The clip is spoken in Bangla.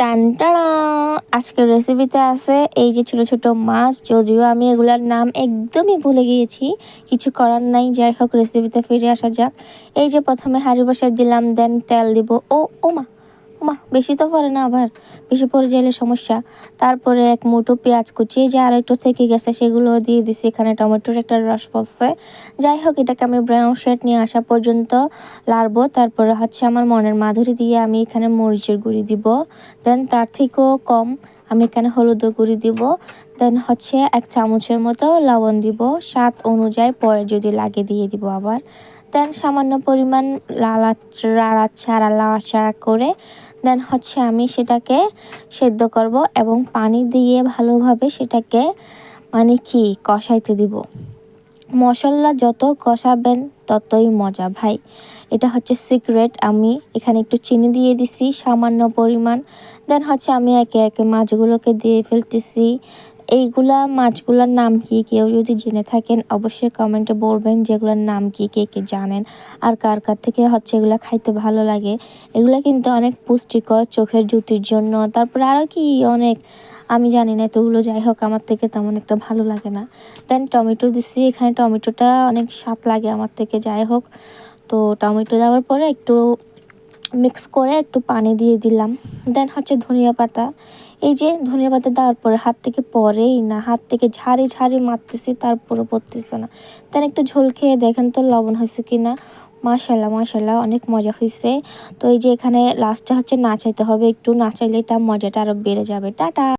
টানটানা! আজকের রেসিপিতে আছে এই যে ছোট ছোট মাছ, যদিও আমি এগুলার নাম একদমই ভুলে গিয়েছি, কিছু করার নাই। যাই হোক, রেসিপিতে ফিরে আসা যাক। এই যে প্রথমে হাঁড়ি বসায় দিলাম, দেন তেল দিব। ওমা ওমা, বেশি তো পড়ে না, আবার বেশি পড়ে যাইলে সমস্যা। তারপরে এক মুঠো পেঁয়াজ কুচি, যে আর একটু থেকে গেছে সেগুলো দিয়ে দিছি। এখানে টমেটোর একটা রস পড়ছে। যাই হোক, এটাকে আমি ব্রাউন শেড নিয়ে আসা পর্যন্ত লাড়বো। তারপরে হচ্ছে আমার মনের মাধুরী দিয়ে আমি এখানে মরিচের গুঁড়ি দিব। দেন তার থেকেও কম আমি এখানে হলুদের গুঁড়ি দিব। দেন হচ্ছে 1 চামচের মতো লবণ দিব, স্বাদ অনুযায়ী পরে যদি লাগে দিয়ে দিব আবার। দেন সামান্য পরিমাণ লাড়াচাড়া করে দেন হচ্ছে আমি সেটাকে সেদ্ধ করব এবং পানি দিয়ে ভালোভাবে সেটাকে কষাইতে দিব। মশলা যত কষাবেন ততই মজা ভাই, এটা হচ্ছে সিক্রেট। আমি এখানে একটু চিনি দিয়ে দিছি সামান্য পরিমাণ। দেন হচ্ছে আমি একে একে মাছগুলোকে দিয়ে ফেলতেছি। এইগুলা মাছগুলোর নাম কি কেউ যদি জেনে থাকেন অবশ্যই কমেন্টে বলবেন, যেগুলোর নাম কি কে কে জানেন আর কার কার থেকে হচ্ছে এগুলো খাইতে ভালো লাগে। এগুলো কিন্তু অনেক পুষ্টিকর চোখের জ্যোতির জন্য, তারপরে আরও কি অনেক, আমি জানি না এতগুলো। যাই হোক, আমার থেকে তেমন একটা ভালো লাগে না। দেন টমেটো দিছি, এখানে টমেটোটা অনেক স্বাদ লাগে আমার থেকে। যাই হোক, তো টমেটো দেওয়ার পরে একটু মিক্স করে একটু পানি দিয়ে দিলাম। দেন হচ্ছে ধনিয়া পাতা, এই যে ধনিয়া পাতা দেওয়ার পরে হাত থেকে পড়েই না, হাত থেকে ঝাড়ি ঝাড়ি মারতেছি তারপরে পড়তেছে না। দেন একটু ঝোল খেয়ে দেখেন তো লবণ হয়েছে কি না। মাশাল্লাহ মাশাল্লাহ, অনেক মজা হয়েছে। তো এই যে এখানে লাস্টে হচ্ছে নাচাইতে হবে, একটু নাচাইলে এটা মজাটা আরও বেড়ে যাবে। টাটা।